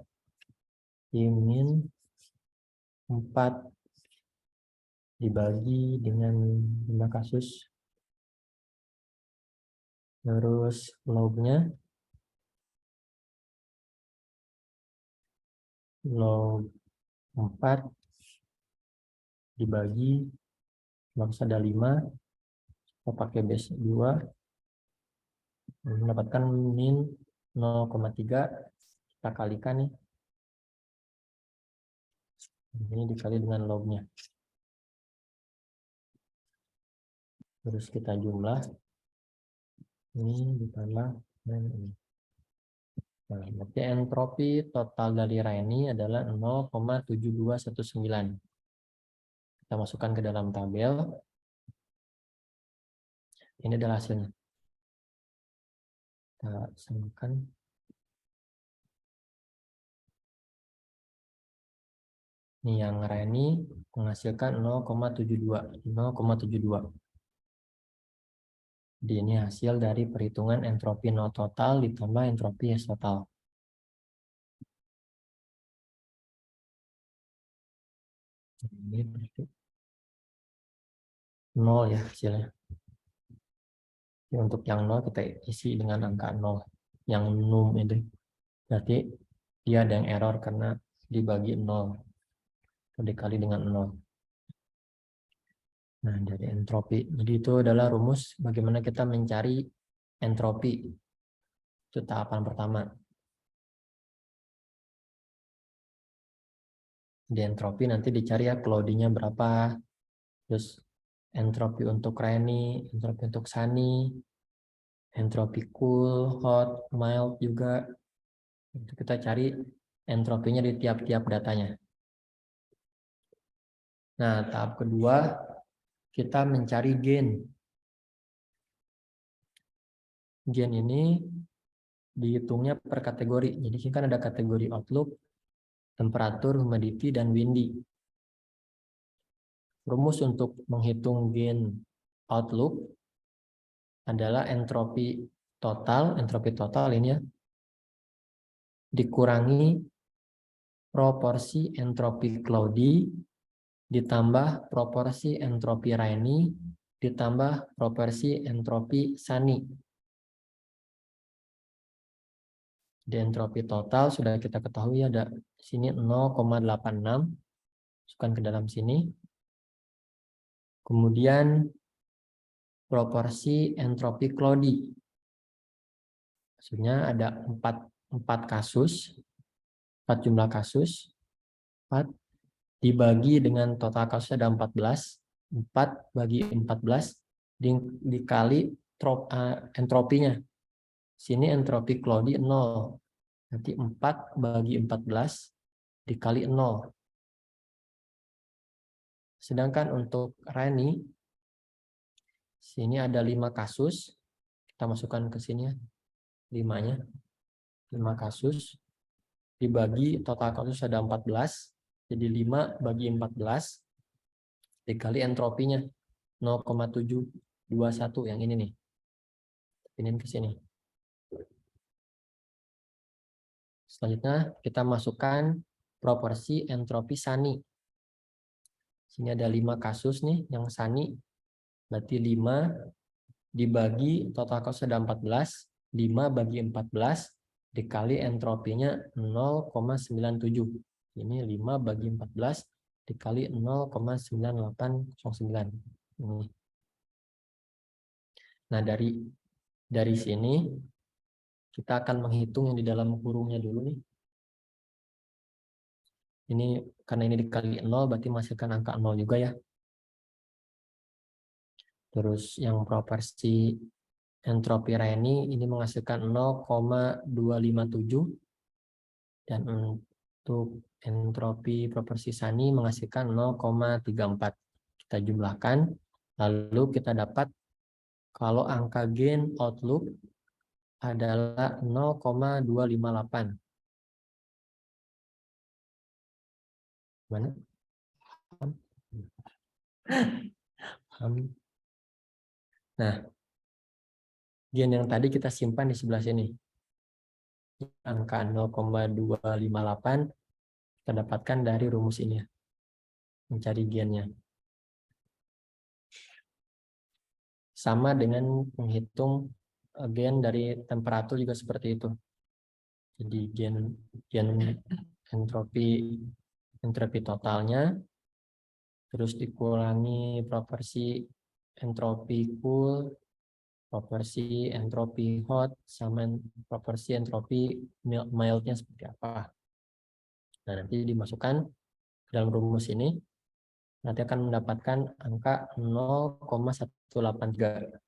min 4 dibagi dengan 5 kasus. Terus log-nya, log 4 dibagi, log ada 5, kita pakai base 2, mendapatkan min 0,3, kita kalikan nih. Ini dikali dengan log-nya. Terus kita jumlah. Ini ditambah dan ini. Nah, berarti entropi total dari Raini adalah 0,7219. Kita masukkan ke dalam tabel. Ini adalah hasilnya. Kita samakan. Ini yang Raini menghasilkan 0,72. 0,72. Jadi ini hasil dari perhitungan entropi no total ditambah entropi yes total. Ini berarti 0 ya hasilnya. Jadi untuk yang 0 kita isi dengan angka 0. Yang num itu. Berarti dia ada yang error karena dibagi 0. Atau dikali dengan 0. Nah, dari entropi. Jadi itu adalah rumus bagaimana kita mencari entropi. Itu tahapan pertama. Di entropi nanti dicari ya clouding-nya berapa. Terus entropi untuk Rainy, entropi untuk Sunny, entropi cool, hot, mild juga. Itu kita cari entropinya di tiap-tiap datanya. Nah, tahap kedua kita mencari gain. Gain ini dihitungnya per kategori. Jadi kan ada kategori outlook, temperatur, humidity, dan windy. Rumus untuk menghitung gain outlook adalah entropi total ini ya, dikurangi proporsi entropi cloudy ditambah proporsi entropi rainy ditambah proporsi entropi sunny. Di entropi total sudah kita ketahui ada di sini 0,86, masukkan ke dalam sini. Kemudian proporsi entropi cloudy. Maksudnya ada 4 kasus, 4 jumlah kasus, 4 dibagi dengan total kasus ada 14, 4 bagi 14 dikali entropinya. Sini entropi cloudy 0. Nanti 4 bagi 14 dikali 0. Sedangkan untuk rainy, sini ada 5 kasus. Kita masukkan ke sini ya. 5-nya. 5 kasus. Dibagi total kasus ada 14. Jadi 5 bagi 14 dikali entropinya 0,721 yang ini nih. Pinin ke sini. Selanjutnya kita masukkan proporsi entropi Sunny. Sini ada 5 kasus nih yang Sunny. Berarti 5 dibagi total kasus ada 14. 5 bagi 14 dikali entropinya 0,97. Ini 5 bagi 14 dikali 0,9809. Ini. Nah, dari sini kita akan menghitung yang di dalam kurungnya dulu nih. Ini karena ini dikali 0 berarti menghasilkan angka 0 juga ya. Terus yang proporsi entropi Reni ini menghasilkan 0,257 dan untuk entropi proporsi Sani menghasilkan 0,34. Kita jumlahkan, lalu kita dapat kalau angka gain outlook adalah 0,258. Mana? Nah, gain yang tadi kita simpan di sebelah sini. Angka 0,258 kita dapatkan dari rumus ini. Mencari gainnya. Sama dengan menghitung gain dari temperatur juga seperti itu. Jadi gain entropi totalnya, terus dikurangi proporsi entropi cool, proporsi entropi hot, sama proporsi entropi mildnya seperti apa. Nah, nanti dimasukkan ke dalam rumus ini, nanti akan mendapatkan angka 0,183.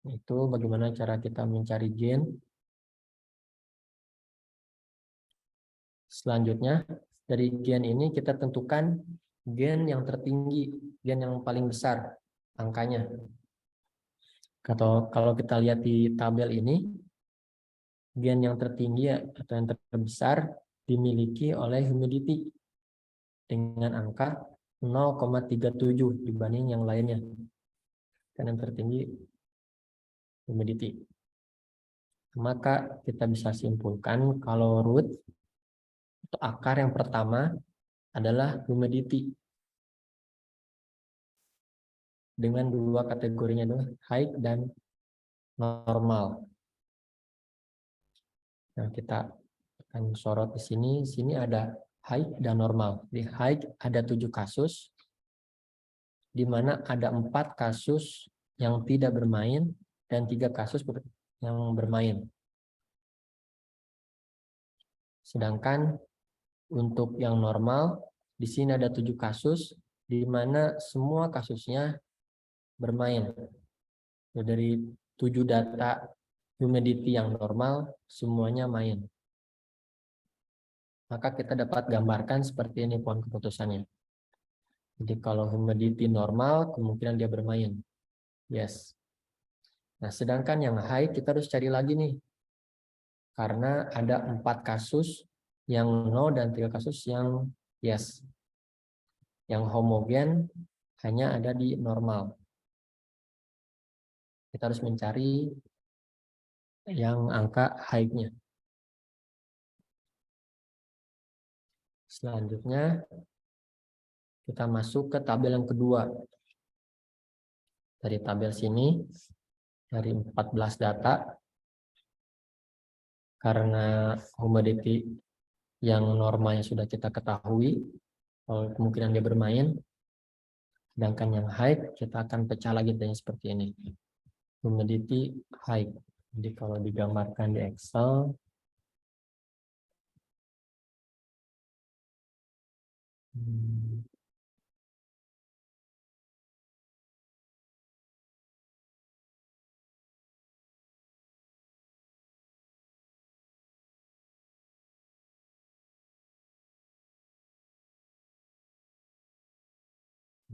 Itu bagaimana cara kita mencari gain. Selanjutnya, dari gain ini kita tentukan gain yang tertinggi, gain yang paling besar angkanya. Kalau kita lihat di tabel ini, gain yang tertinggi atau yang terbesar dimiliki oleh humidity dengan angka 0,37 dibanding yang lainnya. Dan yang tertinggi humidity. Maka kita bisa simpulkan kalau root atau akar yang pertama adalah humidity. Dengan dua kategorinya adalah high dan normal. Nah, kita akan sorot di sini. Sini ada high dan normal. Di high ada 7 kasus, di mana ada 4 kasus yang tidak bermain dan 3 kasus yang bermain. Sedangkan untuk yang normal, di sini ada 7 kasus, di mana semua kasusnya bermain. Dari 7 data humidity yang normal, semuanya main. Maka kita dapat gambarkan seperti ini pohon keputusannya. Jadi kalau humidity normal, kemungkinan dia bermain. Yes. Nah, sedangkan yang high kita harus cari lagi nih. Karena ada 4 kasus yang no dan 3 kasus yang yes. Yang homogen hanya ada di normal. Kita harus mencari yang angka high-nya. Selanjutnya, kita masuk ke tabel yang kedua. Dari tabel sini, dari 14 data, karena humidity yang normalnya sudah kita ketahui, kalau kemungkinan dia bermain, sedangkan yang high, kita akan pecah lagi datanya seperti ini. Humidity high. Jadi kalau digambarkan di Excel,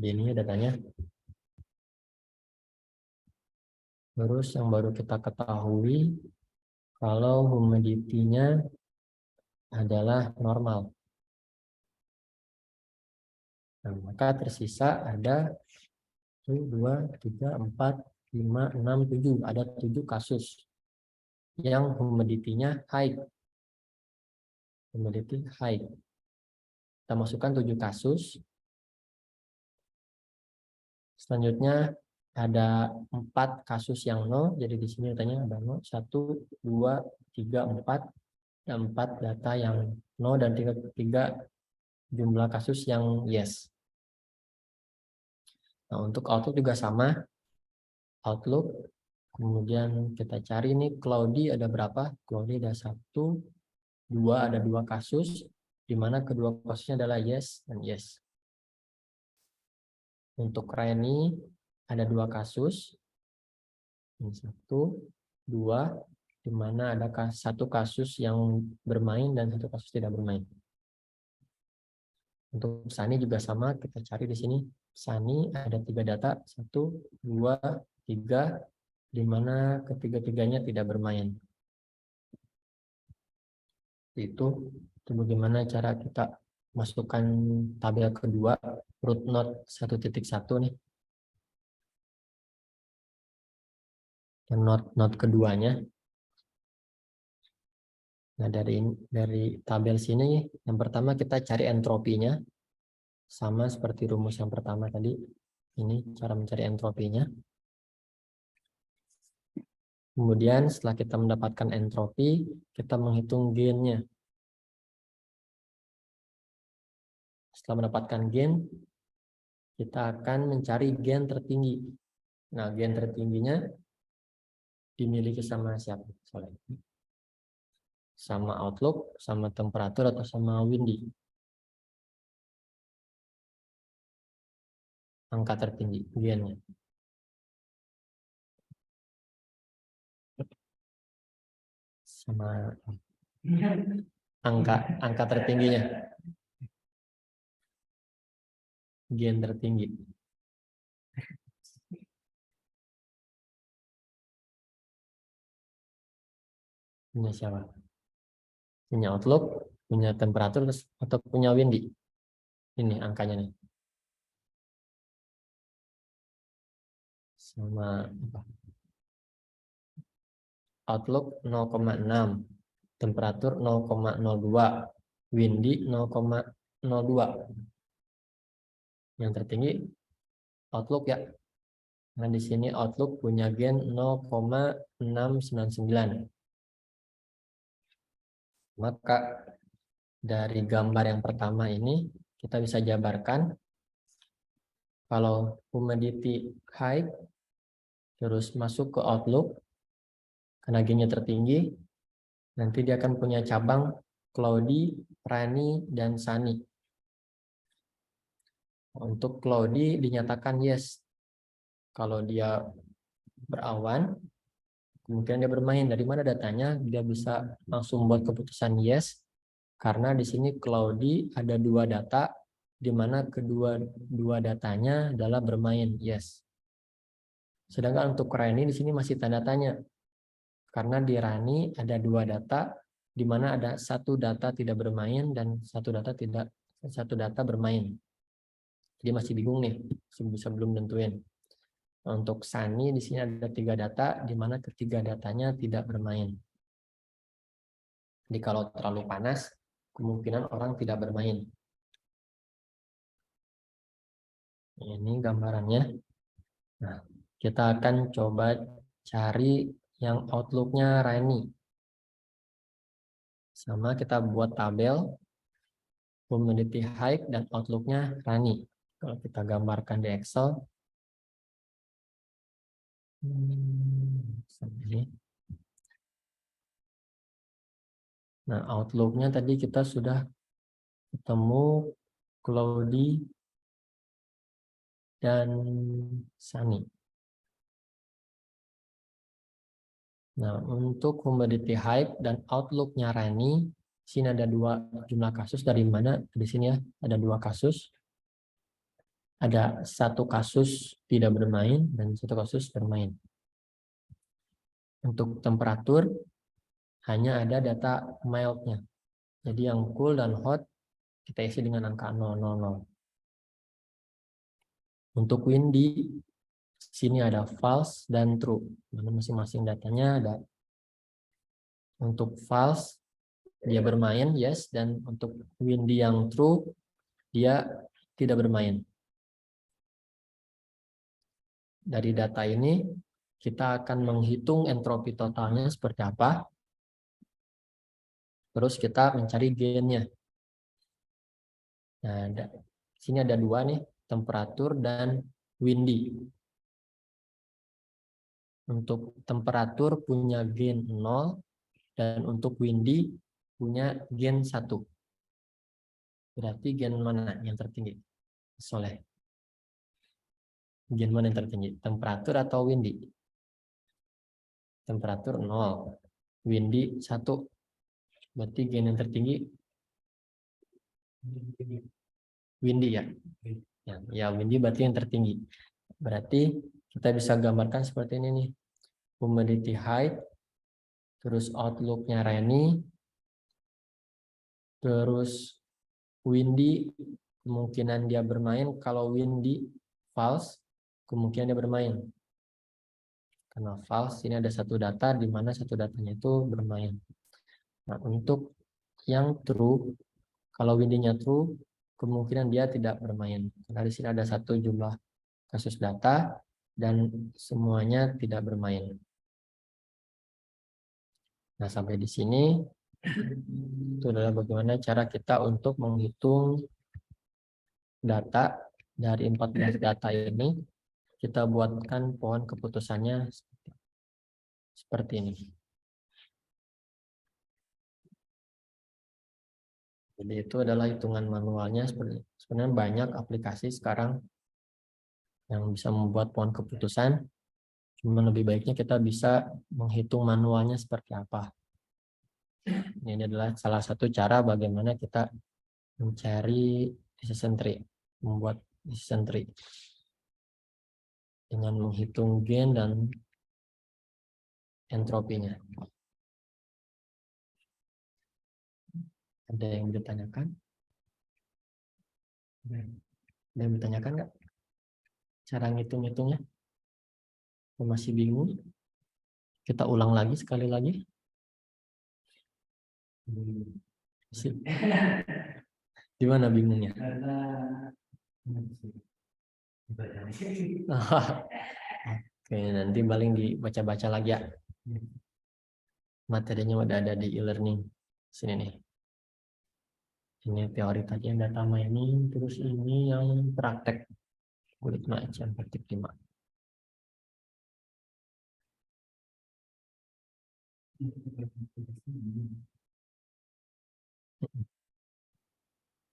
ini datanya. Terus yang baru kita ketahui, kalau humidity-nya adalah normal. Nah, maka tersisa ada 1, 2, 3, 4, 5, 6, 7. Ada 7 kasus yang humidity-nya high. Humidity high. Kita masukkan 7 kasus. Selanjutnya ada 4 kasus yang no. Jadi di sini datanya ada no. 1, 2, 3, 4. Ada 4 data yang no dan 3 jumlah kasus yang yes. Nah, untuk outlook juga sama. Outlook. Kemudian kita cari nih cloudy ada berapa? Cloudy ada 1, 2, ada 2 kasus. Di mana kedua kasusnya adalah yes dan yes. Untuk rainy ada 2 kasus. Ini 1, 2, di mana ada satu kasus yang bermain dan satu kasus tidak bermain. Untuk Sani juga sama, kita cari di sini. Sani ada 3 data, 1, 2, 3, di mana ketiga-tiganya tidak bermain. Itu bagaimana cara kita masukkan tabel kedua, root node 1.1 nih. Dan node keduanya. Nah, dari tabel sini, yang pertama kita cari entropinya. Sama seperti rumus yang pertama tadi. Ini cara mencari entropinya. Kemudian setelah kita mendapatkan entropi, kita menghitung gainnya. Setelah mendapatkan gain, kita akan mencari gain tertinggi. Nah, gain tertingginya dimiliki sama siapa? Sama outlook, sama temperatur, atau sama windy. Angka tertinggi, gainnya. Sama angka tertingginya. Gain tertinggi. Punya siapa? Punya outlook, punya temperatur, atau punya windy. Ini angkanya nih. Sama apa? Outlook 0,6, temperatur 0,02, windy 0,02. Yang tertinggi outlook ya. Nah, di sini outlook punya gain 0,699. Maka dari gambar yang pertama ini kita bisa jabarkan kalau humidity high terus masuk ke outlook karena gainnya tertinggi, nanti dia akan punya cabang cloudy, rainy, dan sunny. Untuk cloudy dinyatakan yes. Kalau dia berawan, kemudian dia bermain. Dari mana datanya? Dia bisa langsung buat keputusan yes. Karena di sini cloudy ada 2 data, di mana kedua datanya adalah bermain yes. Sedangkan untuk rainy di sini masih tanda tanya. Karena di rainy ada 2 data, di mana ada 1 data tidak bermain dan 1 data bermain. Jadi masih bingung nih, bisa belum nentuin. Untuk sunny di sini ada 3 data, di mana ketiga datanya tidak bermain. Jadi kalau terlalu panas, kemungkinan orang tidak bermain. Ini gambarannya. Nah, kita akan coba cari yang outlook-nya rainy. Sama kita buat tabel humidity high dan outlook-nya rainy. Kalau kita gambarkan di Excel, nah outlook-nya tadi kita sudah ketemu cloudy dan sunny. Nah, untuk humidity high dan outlook-nya rainy, sini ada 2 jumlah kasus. Dari mana? Di sini ya, ada 2 kasus. Ada 1 kasus tidak bermain dan 1 kasus bermain. Untuk temperatur, hanya ada data mild-nya. Jadi yang cool dan hot, kita isi dengan angka 000. Untuk windy, sini ada false dan true. Mana masing-masing datanya ada. Untuk false, dia bermain, yes. Dan untuk windy yang true, dia tidak bermain. Dari data ini, kita akan menghitung entropi totalnya seperti apa. Terus kita mencari gainnya. Nah, sini ada 2 nih, temperatur dan windy. Untuk temperatur punya gain 0, dan untuk windy punya gain 1. Berarti gain mana yang tertinggi? Soleh. Gain mana yang tertinggi? Temperatur atau windy? temperatur 0, windy 1. Berarti gain yang tertinggi windy ya. Ya, windy berarti yang tertinggi. Berarti kita bisa gambarkan seperti ini nih. Humidity high, terus outlook-nya rainy, terus windy, kemungkinan dia bermain. Kalau windy false, kemungkinan dia bermain. Karena false, ini ada satu data di mana satu datanya itu bermain. Nah, untuk yang true, kalau windy-nya true, kemungkinan dia tidak bermain. Karena di sini ada satu jumlah kasus data dan semuanya tidak bermain. Nah, sampai di sini itu adalah bagaimana cara kita untuk menghitung data dari 14 data ini. Kita buatkan pohon keputusannya seperti ini. Jadi itu adalah hitungan manualnya. Sebenarnya banyak aplikasi sekarang yang bisa membuat pohon keputusan. Cuma lebih baiknya kita bisa menghitung manualnya seperti apa. Ini adalah salah satu cara bagaimana kita mencari decision tree, membuat decision tree dengan menghitung gain dan entropinya. Ada yang ditanyakan? Ada yang ditanyakan nggak? Cara ngitung-ngitungnya? Masih bingung? Kita ulang lagi sekali lagi. Di mana bingungnya? Oke, nanti paling dibaca-baca lagi ya. Materinya udah ada di e-learning. Sini nih. Ini teori tadi yang data mining, terus ini yang praktek. Algoritma ECM praktik 5.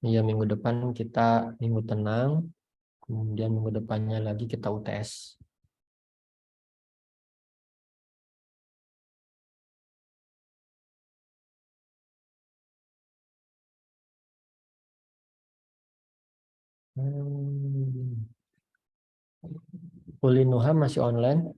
Iya, minggu depan kita minggu tenang, kemudian minggu depannya lagi kita UTS. Kulinuha masih online.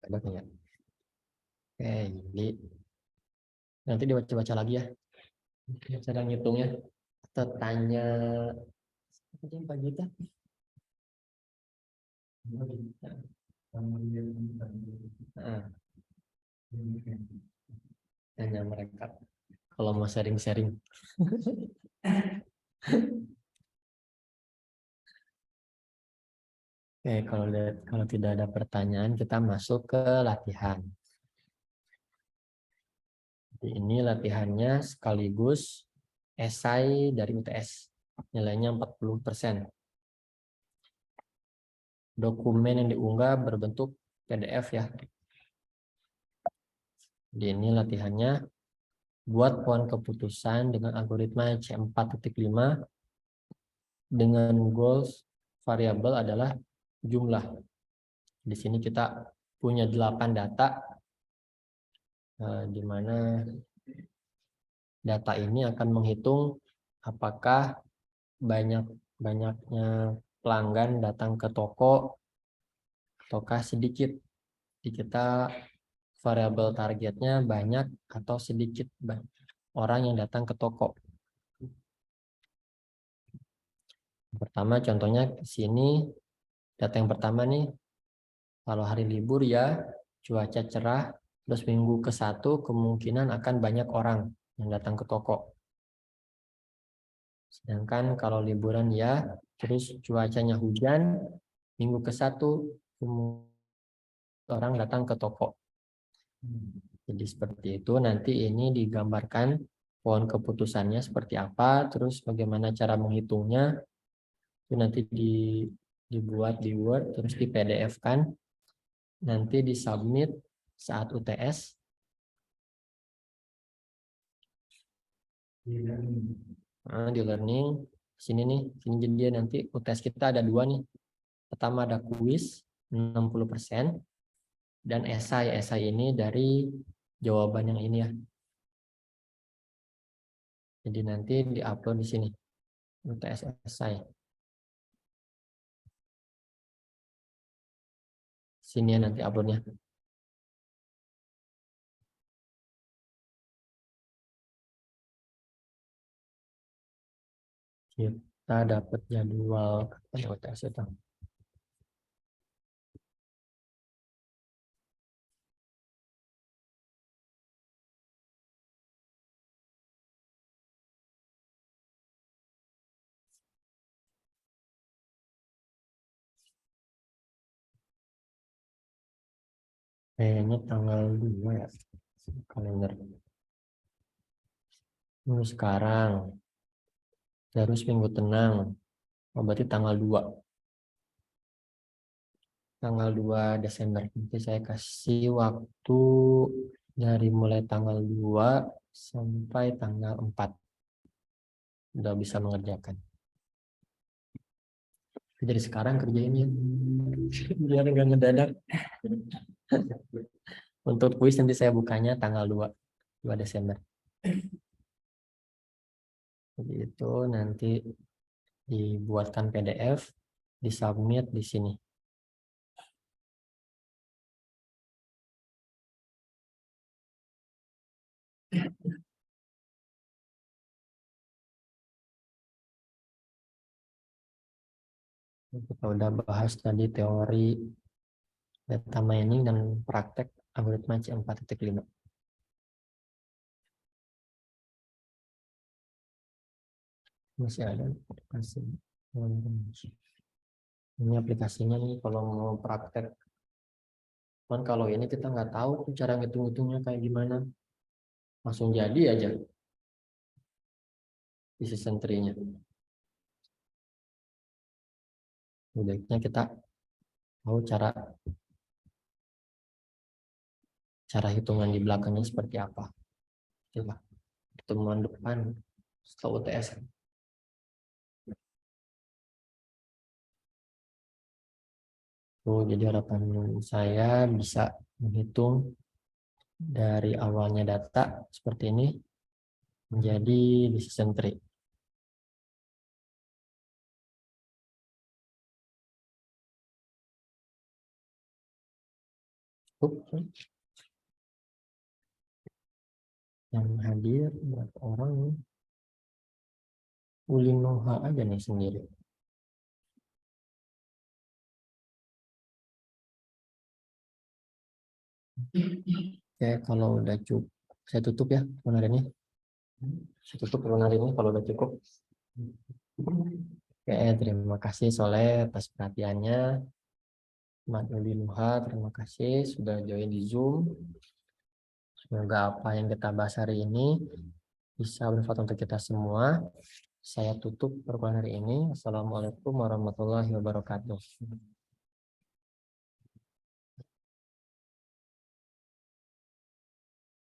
Ada nggak? Oke, jadi nanti dibaca-baca lagi ya. Cara ngitungnya. Kita tanya Pak Gita. Nah, tanya mereka kalau mau sharing-sharing. Oke, kalau tidak ada pertanyaan, kita masuk ke latihan. Jadi ini latihannya sekaligus esai dari UTS. Nilainya 40%. Dokumen yang diunggah berbentuk PDF ya. Di ini latihannya buat pohon keputusan dengan algoritma C4.5 dengan goals variabel adalah jumlah. Di sini kita punya 8 data di mana data ini akan menghitung apakah banyaknya pelanggan datang ke toko ataukah sedikit. Di kita variabel targetnya banyak atau sedikit orang yang datang ke toko. Pertama contohnya di sini data yang pertama nih, kalau hari libur ya cuaca cerah, terus minggu ke-1 kemungkinan akan banyak orang yang datang ke toko. Sedangkan kalau liburan ya terus cuacanya hujan, minggu ke-1 orang datang ke toko. Jadi seperti itu, nanti ini digambarkan pohon keputusannya seperti apa, terus bagaimana cara menghitungnya, itu nanti dibuat di Word, terus di PDF kan, nanti disubmit saat UTS, Nah, di learning sini nih, sini jadi nanti UTS kita ada dua nih. Pertama ada kuis 60% dan esai. Esai ini dari jawaban yang ini ya. Jadi nanti diupload di sini UTS esai. Sini ya nanti uploadnya. Kita dapat jadwal UTS itu. Kayaknya tanggal 2 ya kalender. Ini sekarang terus minggu tenang. Oh, berarti tanggal 2. Tanggal 2 Desember. Nanti saya kasih waktu dari mulai tanggal 2 sampai tanggal 4. Udah bisa mengerjakan. Jadi sekarang kerjain ya. Biar nggak ngedadak. Untuk kuis nanti saya bukanya tanggal 2 Desember. Jadi itu nanti dibuatkan PDF, disubmit di sini. Kita udah bahas tadi teori data mining dan praktek algoritma C4.5. Masih ada aplikasi. Ini aplikasinya nih kalau mau praktek. Cuman kalau ini kita nggak tahu tuh cara ngitung-ngitungnya kayak gimana. Langsung jadi aja decision tree-nya. Baiknya kita tahu cara hitungan di belakangnya seperti apa. Coba pertemuan depan setelah UTS. Jadi harapan saya bisa menghitung dari awalnya data seperti ini menjadi decision tree. Yang hadir berapa orang? Ulinoha aja nih sendiri. Oke, kalau udah cukup, saya tutup ya webinar ini. Saya tutup webinar ini kalau udah cukup. Oke, terima kasih Soleh atas perhatiannya. Mas Ulinoha, terima kasih sudah join di Zoom. Semoga apa yang kita bahas hari ini bisa bermanfaat untuk kita semua. Saya tutup perkuliahan hari ini. Assalamualaikum warahmatullahi wabarakatuh.